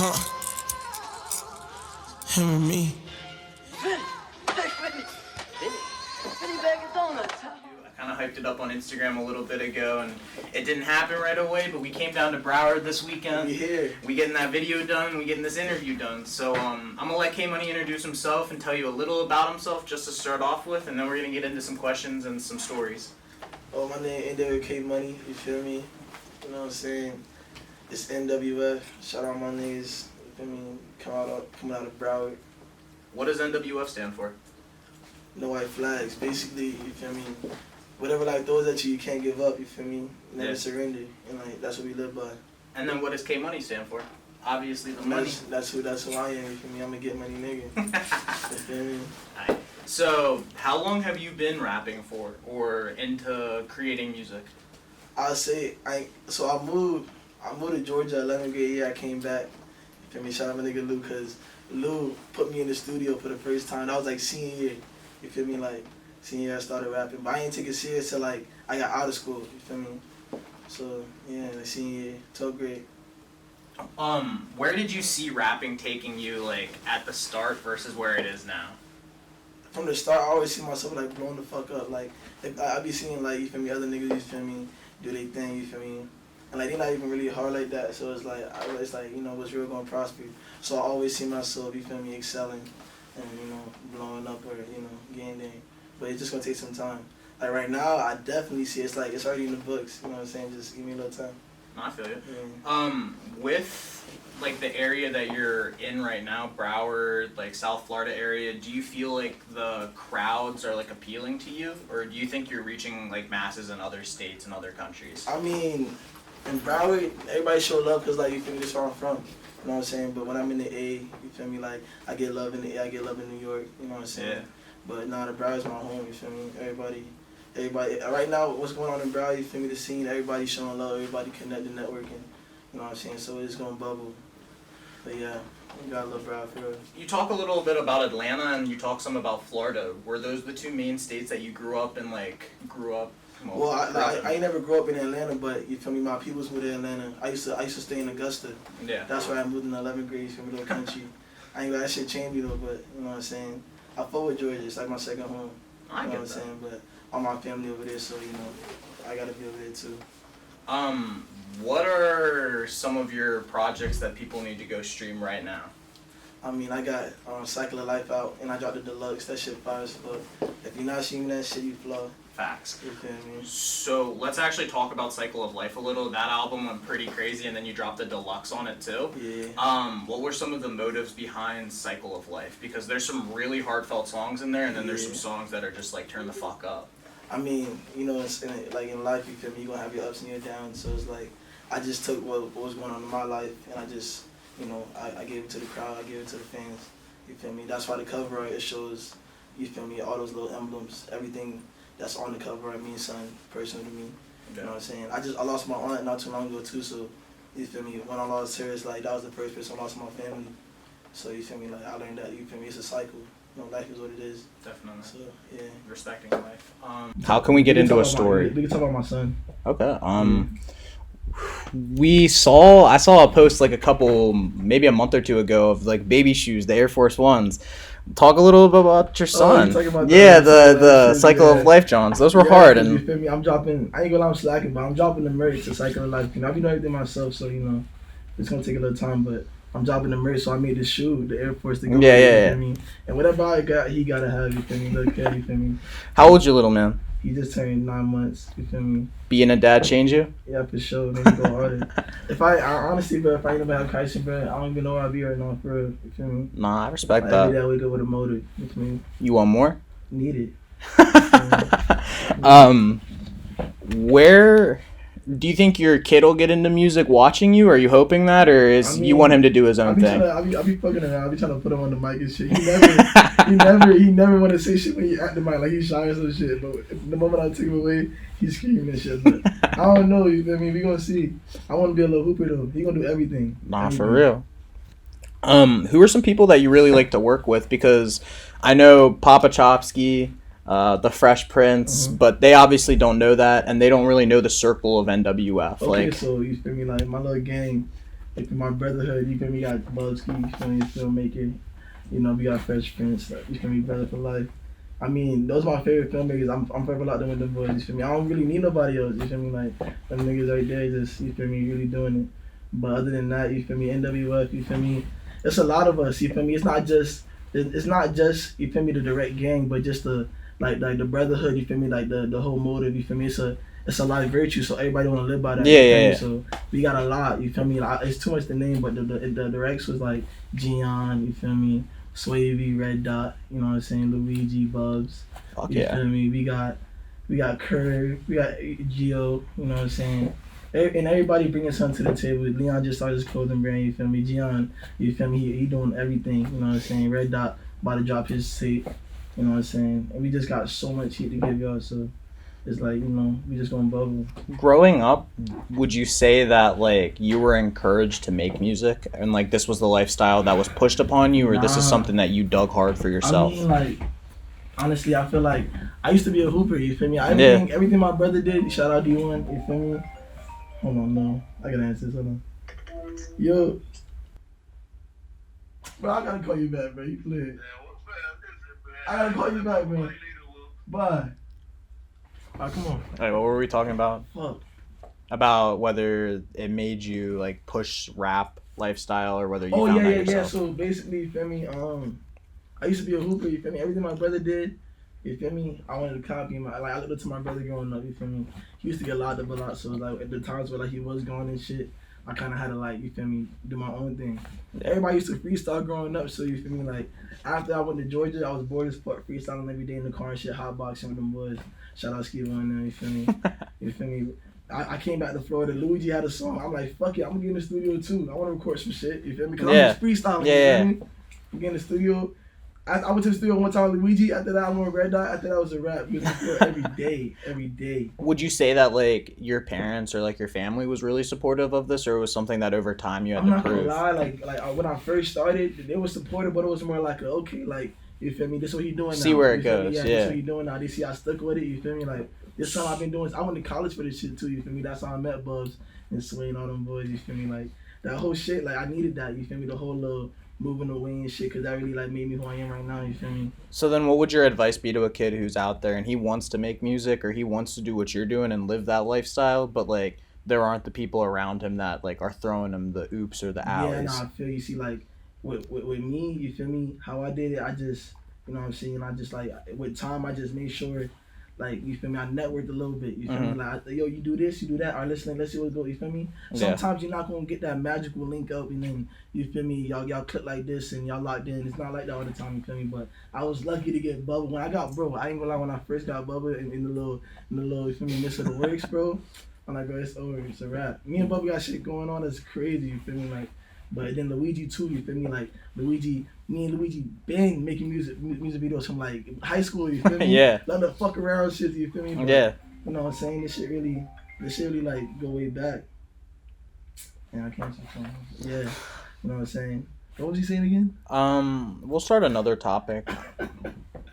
Huh? Him and me. Vinny bag of donuts. I kind of hyped it up on Instagram a little bit ago, and it didn't happen right away, but we came down to Broward this weekend. We getting that video done, we getting this interview done. So I'm going to let K-Money introduce himself and tell you a little about himself just to start off with, and then we're going to get into some questions and some stories. Oh, my name NWF K-Money, you feel me? You know what I'm saying? It's NWF. Shout out my niggas, you feel me? Coming out of Broward. What does NWF stand for? No white flags. Basically, you feel me? Whatever like throws at you, you can't give up, you feel me? Never surrender. And like that's what we live by. And then what does K-Money stand for? Obviously the money. That's who I am, you feel me? I'm a get money nigga. You feel me? Right. So, how long have you been rapping for or into creating music? I'll say I moved to Georgia 11th grade year. I came back. You feel me? Shout out my nigga Lou, cause Lou put me in the studio for the first time. That was like senior year. You feel me? Like senior year I started rapping, but I didn't take it serious till like I got out of school. You feel me? So yeah, like senior year, 12th grade. Where did you see rapping taking you like at the start versus where it is now? From the start, I always see myself like blowing the fuck up. Like I be seeing like, you feel me, other niggas, you feel me, do their thing, you feel me, and like they not even really hard like that. So it's like you know what's real gonna prosper. So I always see myself, you feel me, excelling and you know blowing up or you know getting there. But it's just gonna take some time. Like right now, I definitely see it's like it's already in the books. You know what I'm saying? Just give me a little time. No, I feel you. Yeah. With like the area that you're in right now, Broward, like South Florida area, do you feel like the crowds are like appealing to you, or do you think you're reaching like masses in other states and other countries? I mean, in Broward, everybody show love because like you feel me, that's where I'm from. You know what I'm saying? But when I'm in the A, you feel me, like I get love in the A, I get love in New York. You know what I'm saying? Yeah. But nah, the Broward's my home. You feel me? Everybody. Right now, what's going on in Broward? You feel me? The scene, everybody showing love, everybody connecting, networking. You know what I'm saying? So it's gonna bubble. But yeah, you gotta love Broward for real. You talk a little bit about Atlanta and you talk some about Florida. Were those the two main states that you grew up in? Well, I never grew up in Atlanta, but you feel me? My peoples moved to Atlanta. I used to stay in Augusta. Yeah. That's where I moved in 11th grade. You feel me? Little country. I ain't got that shit changed me though, but you know what I'm saying? I fuck with Georgia. It's like my second home. I you know get what I'm that. saying? But all my family over there, so you know, I gotta be over there too. What are some of your projects that people need to go stream right now? I mean, I got Cycle of Life out, and I dropped the deluxe. That shit fire as fuck. If you're not streaming that shit, you flaw. Facts. You feel me? So let's actually talk about Cycle of Life a little. That album went pretty crazy, and then you dropped the deluxe on it too. Yeah. What were some of the motives behind Cycle of Life? Because there's some really heartfelt songs in there, and then there's some songs that are just like turn the fuck up. I mean, you know, it's in life, you feel me, you're gonna have your ups and your downs. So it's like, I just took what was going on in my life, and I just, you know, I gave it to the crowd, I gave it to the fans. You feel me? That's why the cover art, it shows, you feel me, all those little emblems, everything that's on the cover art means something personal to me. You know what I'm saying? I lost my aunt not too long ago too, so you feel me? When I lost her, it's like that was the first person I lost in my family. So you feel me? Like I learned that, you feel me? It's a cycle. You know, life is what it is. Definitely. So yeah. Respecting life. How can we get into a story? We can talk about my son. Okay. I saw a post like maybe a month or two ago of like baby shoes, the Air Force Ones. Talk a little bit about your son. About the Cycle of Life Johns. Those were hard. And you feel me? I'm dropping. I ain't gonna lie, I'm slacking, but I'm dropping the merch to Cycle of Life. You know, I be doing everything myself, so you know, it's gonna take a little time, but I'm dropping the merch, so I made this shoe, the Air Force to go. Yeah. Me? And whatever I got, he gotta have. You feel me? Little kid, you feel me? How old's your little man? He just turned 9 months. You feel me? Being a dad change you? Yeah, for sure. Make me go harder. If I honestly, bro, if I ain't never have Kyson, bro, I don't even know where I'd be right now, for real. You feel me? Nah, I respect like, that. Every day I wake up with a motive. You feel me? You want more? Need it. Where do you think your kid will get into music watching you? Are you hoping that, or you want him to do his own thing? I be fucking around. I be trying to put him on the mic and shit. He never want to say shit when he at the mic. Like he's shy or some shit. But the moment I take him away, he's screaming and shit. But I don't know. You feel me? We gonna see. I want to be a little hooper though. He gonna do everything. For real. Who are some people that you really like to work with? Because I know Papa Chopsky, the Fresh Prince, but they obviously don't know that, and they don't really know the circle of NWF. Okay, so you feel me? Like my little gang, You feel my brotherhood, you feel me, got Bubsky, you feel me, filmmaker. You know, we got Fresh Prince, you feel me, Brother for Life. I mean, those are my favorite filmmakers. I'm forever locked in with them boys, you feel me? I don't really need nobody else, you feel me? Like, them niggas right there just, you feel me, really doing it. But other than that, you feel me, NWF, you feel me? It's a lot of us, you feel me? It's not just, you feel me, the direct gang, but just the, like the brotherhood, you feel me? Like the whole motive, you feel me? It's a lot of virtue, so everybody want to live by that. Yeah. So we got a lot, you feel me? Like, it's too much to name, but the directs was like Gian, you feel me? Swavy, Red Dot, you know what I'm saying? Luigi, Bubs. Fuck you yeah. feel me? We got Curve, we got Gio, you know what I'm saying? And everybody bringing something to the table. Leon just started his clothing brand, you feel me? Gian, you feel me? He doing everything, you know what I'm saying? Red Dot about to drop his tape, you know what I'm saying? And we just got so much heat to give y'all, so it's like, you know, we just gonna bubble. Growing up, would you say that, like, you were encouraged to make music and, like, this was the lifestyle that was pushed upon you, or this is something that you dug hard for yourself? I mean, like, honestly, I feel like I used to be a hooper, you feel me? Everything my brother did, shout out D1, you feel me? Hold on, no. I gotta answer this, hold on. Yo. Bro, I gotta call you back, bro. You play. I gotta call you back, man. Bye. Alright, come on. Alright, what were we talking about? Fuck. About whether it made you, like, push rap lifestyle or whether you found that yourself. Yeah. So basically, you feel me? I used to be a hooper, you feel me? Everything my brother did, you feel me? I wanted to copy him. I looked up to my brother growing up, you feel me? He used to get locked up a lot, so like at the times where like he was going and shit, I kind of had to like, you feel me, do my own thing. Everybody used to freestyle growing up, so you feel me? Like after I went to Georgia, I was bored as fuck, freestyling every day in the car and shit, hotboxing with them boys. Shout out Skibo and them, you feel me? You feel me? I came back to Florida. Luigi had a song. I'm like, fuck it, I'm gonna get in the studio too. I want to record some shit. You feel me? Cause I'm just freestyling. You feel me? I'm getting in the studio. I went to the studio one time with Luigi. After that, I went with Red Dot. After that, I was a rap. Every day. Would you say that like your parents or like your family was really supportive of this, or it was something that over time you had to prove? I'm not gonna lie. Like when I first started, they were supportive, but it was more like, okay, like you feel me? This is what he doing now. See where it you feel goes. Me? Yeah. This is what he doing now. They see I stuck with it. You feel me? Like this time I've been doing. I went to college for this shit too. You feel me? That's how I met Bubs and Sway and all them boys. You feel me? Like that whole shit. Like I needed that. You feel me? The whole little moving away and shit, because that really like made me who I am right now, you feel me? So then what would your advice be to a kid who's out there and he wants to make music or he wants to do what you're doing and live that lifestyle, but like there aren't the people around him that like are throwing him the oops or the alleys? Yeah, nah, I feel you. See, like with me, you feel me, how I did it, I just, you know what I'm saying, I just like, with time, I just made sure, like, you feel me, I networked a little bit, you feel me, like, yo, you do this, you do that, all right, let's see what's going, you feel me? Sometimes you're not going to get that magical link up and then, you feel me, y'all click like this and y'all locked in. It's not like that all the time, you feel me? But I was lucky to get Bubba. When I got, bro, I ain't gonna lie, when I first got Bubba in the little, you feel me, midst of the works, bro, I'm like, bro, it's over, it's a wrap. Me and Bubba got shit going on that's crazy, you feel me? Like, but then Luigi too, you feel me? Like, me and Luigi been making music videos from like high school, you feel me? Yeah. Let the fuck around shit, you feel me? But, yeah. You know what I'm saying? This shit really like go way back. Yeah, I can't say something. Yeah. You know what I'm saying? What was he saying again? We'll start another topic.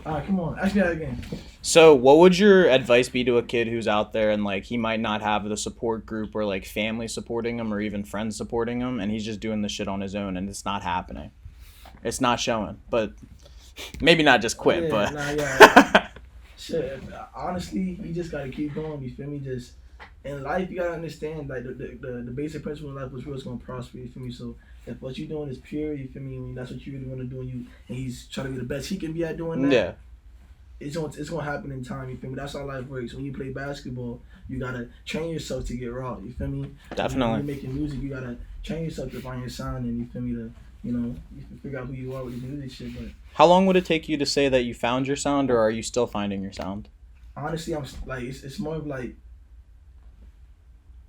Alright, come on. Ask me that again. So what would your advice be to a kid who's out there and like he might not have the support group or like family supporting him or even friends supporting him and he's just doing the shit on his own and it's not happening? It's not showing. But maybe not just quit, yeah, but nah, yeah. Shit, honestly, you just gotta keep going, you feel me? Just in life you gotta understand like the basic principle in life was what's gonna prosper, you feel me? So if what you're doing is pure, you feel me, and that's what you really want to do, and he's trying to be the best he can be at doing that. Yeah. It's gonna happen in time, you feel me? That's how life works. When you play basketball, you gotta train yourself to get raw, you feel me? Definitely. When you're making music, you gotta train yourself to find your sound, and you feel me, to, you know, you can figure out who you are with the music shit. But how long would it take you to say that you found your sound, or are you still finding your sound? Honestly, I'm like, it's more of like,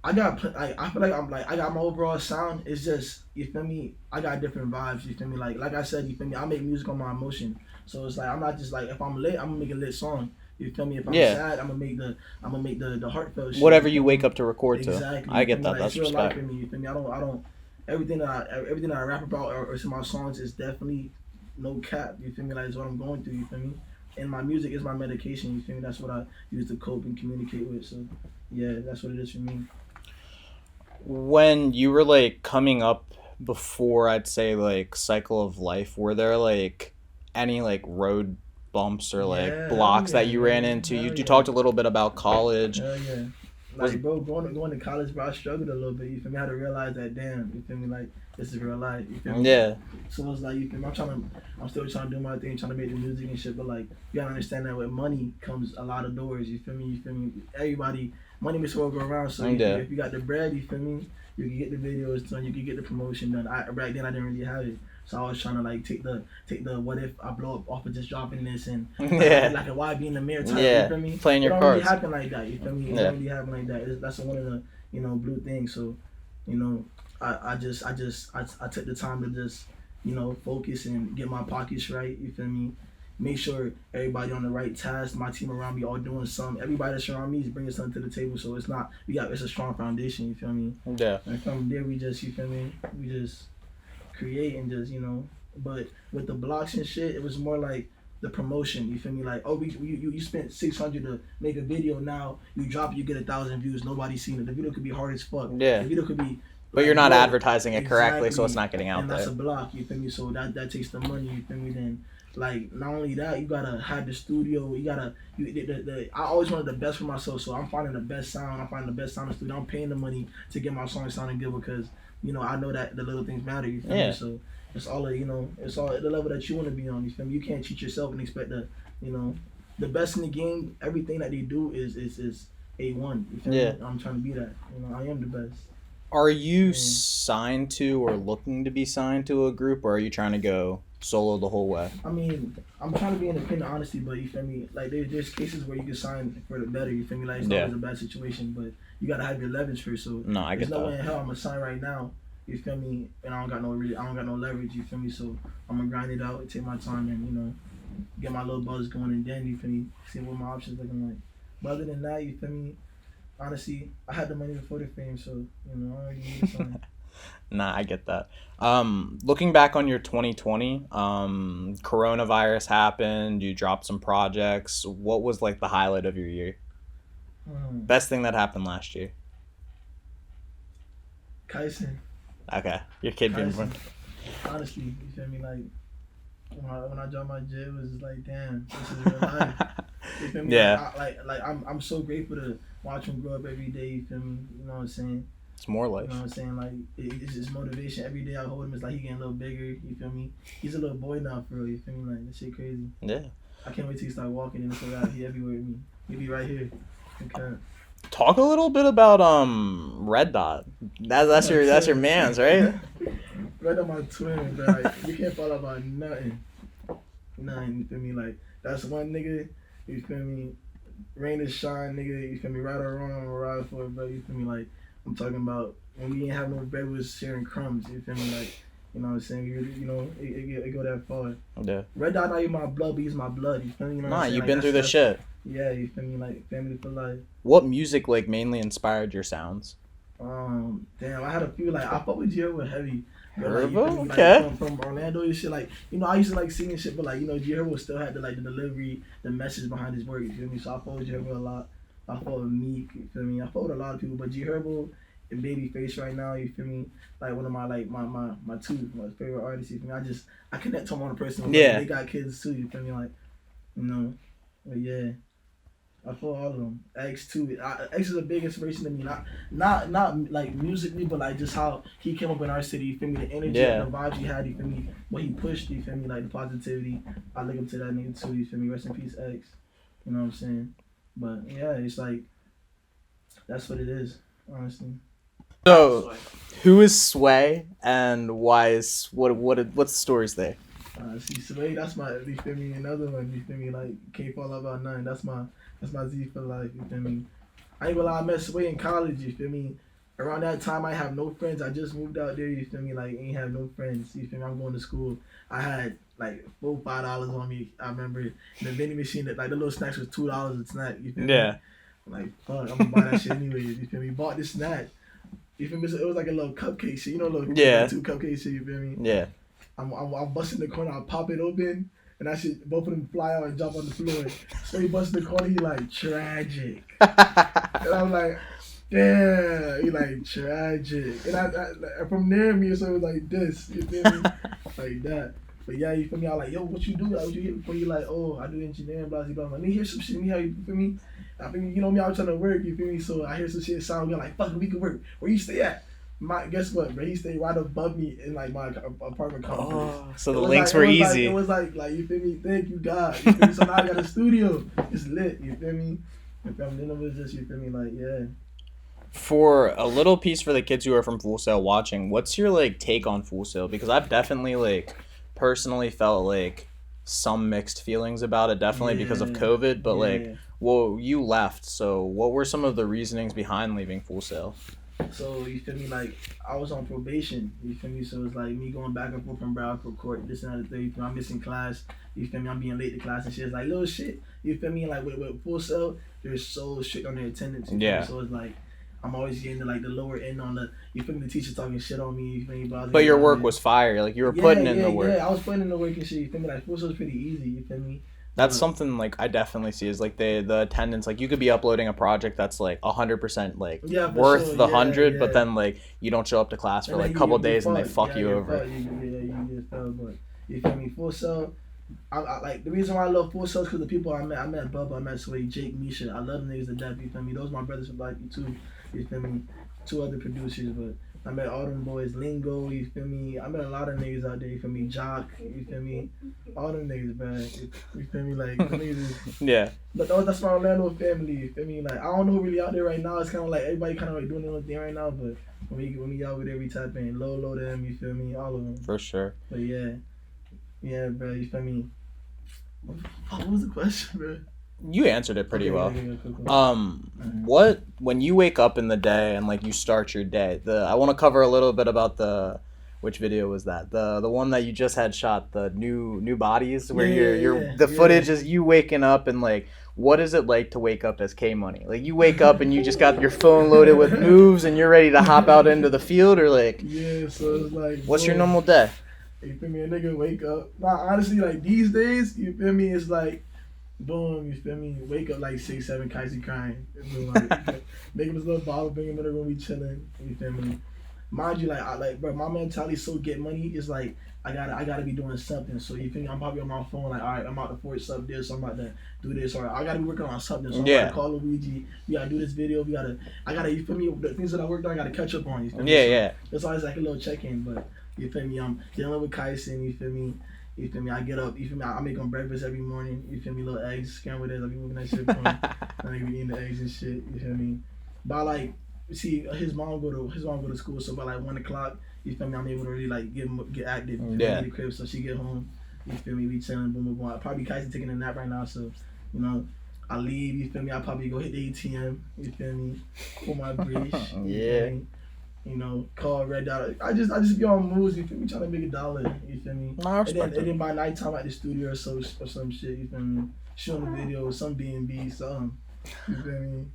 I feel like I got my overall sound. It's just, you feel me, I got different vibes, you feel me? Like I said, you feel me, I make music on my emotion. So it's like, I'm not just like, if I'm lit, I'm gonna make a lit song. You feel me? If I'm sad, I'm gonna make the heartfelt shit. Whatever you wake up to record to. Exactly. I get that. Like, that's it's real life respect. for me, you feel me? I don't everything that I rap about or in my songs is definitely no cap, you feel me? Like, it's what I'm going through, you feel me? And my music is my medication, you feel me? That's what I use to cope and communicate with. So yeah, that's what it is for me. When you were like coming up before, I'd say like cycle of life, were there like any like road bumps or like blocks that you ran into? You talked a little bit about college. Hell yeah. Like, bro, going to college, bro, I struggled a little bit. You feel me? I had to realize that, damn, you feel me? Like, this is real life. You feel me? Yeah. So it's like, you feel me? I'm still trying to do my thing, trying to make the music and shit. But like, you gotta understand that with money comes a lot of doors. You feel me? You feel me? Everybody, money makes the world go around. So if you got the bread, you feel me? You can get the videos done. You can get the promotion done. Back then I didn't really have it. So I was trying to like take the what if I blow up off of just dropping this and like a why be in the mirror type, you feel me? Playing your cards. It don't really happen like that, you feel me? It don't really happen like that. That's one of the, blue things. So, I took the time to just, focus and get my pockets right, you feel me? Make sure everybody on the right task, my team around me all doing something. Everybody that's around me is bringing something to the table, so it's a strong foundation, you feel me? Yeah. And from there we just, you feel me? We just create and just, but with the blocks and shit, it was more like the promotion, you feel me? Like, oh, you spent $600 to make a video, now you drop it, you get 1,000 views, nobody's seen it. The video could be hard as fuck. Yeah. The video could be but you're not advertising it correctly, so it's not getting out and there. That's a block, you feel me? So that takes the money, you feel me? Then, like, not only that, you gotta have the studio. I always wanted the best for myself, so I'm finding the best sound. I'm finding the best sound in the studio. I'm paying the money to get my song sounding good because, I know that the little things matter, you feel me? So it's all it's all at the level that you want to be on, you feel me? You can't cheat yourself and expect the the best in the game. Everything that they do is A1, you feel me? I'm trying to be that, I am the best. Are you signed to or looking to be signed to a group, or are you trying to go solo the whole way? I mean, I'm trying to be independent, honestly, but you feel me? Like, there's cases where you can sign for the better, you feel me? Like, it's always a bad situation, but you gotta have your leverage first. So I get there's no way in hell I'm gonna sign right now, you feel me? And I don't got no leverage, you feel me? So I'm gonna grind it out, take my time, and get my little buzz going, and then you feel me? See what my options looking like. But other than that, you feel me? Honestly, I had the money before the fame, so I already need something. Nah, I get that. Looking back on your 2020, coronavirus happened, you dropped some projects. What was like the highlight of your year? Best thing that happened last year? Kyson. Okay, your kid being born. Honestly, you feel me? Like, when I dropped my jet, it was like, damn, this is real life. You feel me? Yeah. I'm so grateful to watch him grow up every day, you feel me? You know what I'm saying? It's more life. You know what I'm saying? Like, it's just motivation. Every day I hold him, it's like he getting a little bigger, you feel me? He's a little boy now, for real, you feel me? Like, that shit crazy. Yeah. I can't wait till he start walking and so out. He everywhere with me. He be right here. Okay. Talk a little bit about Red Dot. That's your man's, right? Red Dot my twin, bro. Like, you can't fall about nothing. Nothing, you feel me? Like, that's one nigga, you feel me? Rain or shine, nigga, you feel me? Right or wrong, I'm gonna ride for it, bro. You feel me? Like, I'm talking about when we ain't have no bread, we was sharing crumbs. You feel me? Like, you know what I'm saying? It go that far. Yeah. Red Dot not even my blood, but he's my blood. You feel me? You know what I'm saying? You've like, been through the shit. Yeah, you feel me? Like, family for life. What music like mainly inspired your sounds? Damn, I had a few. Like, I fuck with G-Herbo heavy. Herbo? Like, okay. From Orlando and shit. Like, I used to like singing shit, but like, G-Herbo still had the delivery, the message behind his work. You feel me? So I fuck with G-Herbo a lot. I fuck with Meek. You feel me? I fuck with a lot of people, but G-Herbo and Babyface right now. You feel me? Like, one of my my favorite artists. You feel me? I connect to them on a personal level. Yeah. They got kids too. You feel me? Like, but yeah. I feel all of them. X too. X is a big inspiration to me. Not like musically, but like just how he came up in our city. You feel me? The energy and the vibes he had. You feel me? What he pushed. You feel me? Like the positivity. I look up to that nigga too. You feel me? Rest in peace, X. You know what I'm saying? But yeah, it's like that's what it is, honestly. So, who is Sway and why is what's the stories there? See, Sway, that's my, you feel me? Another one. You feel me? Like, can't fall out about nothing. That's my Z for life, you feel me? I ain't gonna lie, I met Sway in college, you feel me? Around that time, I have no friends. I just moved out there, you feel me? Like, ain't have no friends, you feel me? I'm going to school. I had, like, $5 on me. I remember the vending machine, that like, the little snacks was $2 a snack, you feel me? Yeah. I'm like, fuck, I'm gonna buy that shit anyways, you feel me? Bought this snack. You feel me? So it was like a little cupcake shit, little 2 cupcake shit, you feel me? Yeah. I'm busting the corner, I pop it open. And that shit, both of them fly out and jump on the floor. So he busts the corner, he like, tragic. And I'm like, damn, he like tragic. And I from there, me, so it was like this, you feel me? Like that. But yeah, you feel me? I like, yo, what you do? Like, what you get before you like, oh, I do engineering, blah, blah, blah. Let me hear some shit. Me, how you feel me? I feel me, you know me, I was trying to work, you feel me? So I hear some shit sound good, like, fuck, we can work. Where you stay at? Guess what, bro? He stayed right above me in like my apartment complex. Oh, so the links were easy. It was like you feel me? Thank you, God. You feel me? So now I got a studio. It's lit. You feel me? And then it was just, you feel me? Like, yeah. For a little piece for the kids who are from Full Sail watching, what's your like take on Full Sail? Because I've definitely like personally felt like some mixed feelings about it, definitely because of COVID. But like, well, you left. So what were some of the reasonings behind leaving Full Sail? So, you feel me, like, I was on probation, you feel me, so it's like me going back and forth from Broward Court, this and that, you feel me, I'm missing class, you feel me, I'm being late to class and shit, it's like little shit, you feel me, like with Full Sail, they're so strict on their attendance, yeah, so it's like, I'm always getting to like the lower end on the, you feel me, the teacher talking shit on me, you feel me, but your work was fire, like you were putting in the work. Yeah, I was putting in the work and shit, you feel me, like Full Sail's pretty easy, you feel me. That's something like I definitely see is like the attendance. Like you could be uploading a project that's like 100% like worth the 100, but then like you don't show up to class for like a couple days and they fuck you over. You get fucked, but you feel me? Full Sail. I like the reason why I love Full Sail is because the people I met Bubba, I met Sway, Jake, Misha. I love the niggas to death. You feel me? Those my brothers from like you too. You feel me? 2 other producers, but I met all them boys, Lingo, you feel me? I met a lot of niggas out there, you feel me? Jock, you feel me? All them niggas, man. You feel me? Like, the niggas yeah. But that's my Orlando family, you feel me? Like, I don't know who really out there right now. It's kind of like everybody kind of like doing their own thing right now, but when we out over there, we type in Lolo them, you feel me? All of them. For sure. But yeah, bro, you feel me? What was the question, bro? You answered it pretty well. What when you wake up in the day and like you start your day? I want to cover a little bit about which video was that? The one that you just had shot, the new bodies where the footage is you waking up and like what is it like to wake up as K-Money? Like you wake up and you just got your phone loaded with moves and you're ready to hop out into the field or like so it's like what's your normal day? You feel me? A nigga wake up. Nah, honestly, like these days, you feel me? It's like boom, you feel me? Wake up like 6, 7, Kaisi crying. Like, make him his little bottle, bring him in the room, we chilling. You feel me? Mind you, bro, my mentality so get money is like I gotta be doing something. So you feel me? I'm probably on my phone like, all right, I'm out to force up this, so I'm about to do this, or I gotta be working on something. So I'm about to call Luigi. We gotta do this video. I gotta, you feel me? The things that I worked on, I gotta catch up on. You feel me? So it's always like a little check-in, but you feel me? I'm dealing with Kaisen. You feel me? You feel me? I get up. You feel me? I make him breakfast every morning. You feel me? Little eggs, scrambled eggs. I be moving that shit for him. I be eating the eggs and shit. You feel me? By like, see, his mom go to school. So by like 1 o'clock, you feel me? I'm able to really like get active. You feel me? In the crib. So she get home. You feel me? We chilling. Boom, boom, boom. I probably Kaisen taking a nap right now. So you know, I leave. You feel me? I probably go hit the ATM. You feel me? Pull my bridge. You know, call Red Dot. I just be on moves, you feel me, trying to make $1, you feel me? And then by nighttime at the studio or some shit, you feel me? Shooting a video, some B&B, something. You feel me?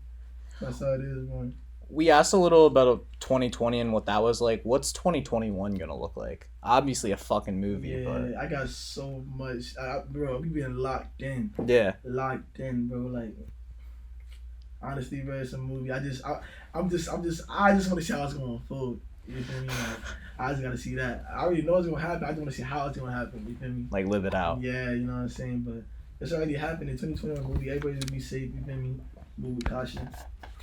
That's how it is, man. We asked a little about 2020 and what that was like. What's 2021 gonna look like? Obviously a fucking movie, yeah, but I got so much, bro. We being locked in. Yeah. Locked in, bro. Like, honestly, bro, it's a movie. I just want to see how it's gonna unfold. You feel me? Like, I just gotta see that. I already know it's gonna happen. I just want to see how it's gonna happen. You feel me? Like live it out. Yeah, you know what I'm saying. But it's already happened in 2021 movie. Everybody just be safe. You feel me? Move with caution.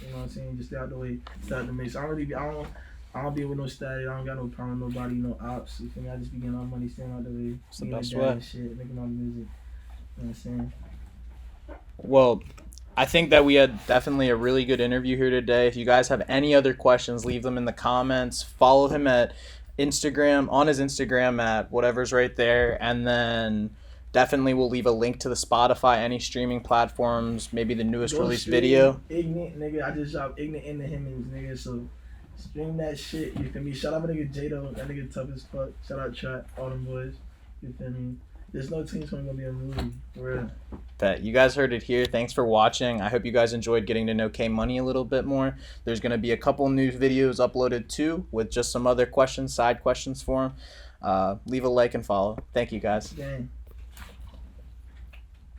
You know what I'm saying? Just stay out the way. Stay out the mix. I don't be with no static. I don't got no problem with nobody. No ops. You feel me? I just be getting all money, staying out the way. It's the best way. Shit, making my music. You know what I'm saying? Well, I think that we had definitely a really good interview here today. If you guys have any other questions, leave them in the comments. Follow him at Instagram, on his Instagram at whatever's right there. And then definitely we'll leave a link to the Spotify, any streaming platforms, maybe the newest released video. Ignorant, nigga. I just dropped Ignorant into Hemmings, nigga. So stream that shit. You feel me? Shout out my nigga Jado. That nigga tough as fuck. Shout out Trap, all them boys. You feel me? There's no team gonna be a movie. For real. That you guys heard it here. Thanks for watching. I hope you guys enjoyed getting to know K-Money a little bit more. There's going to be a couple new videos uploaded too with just some other questions, side questions for him. Leave a like and follow. Thank you guys. Dang.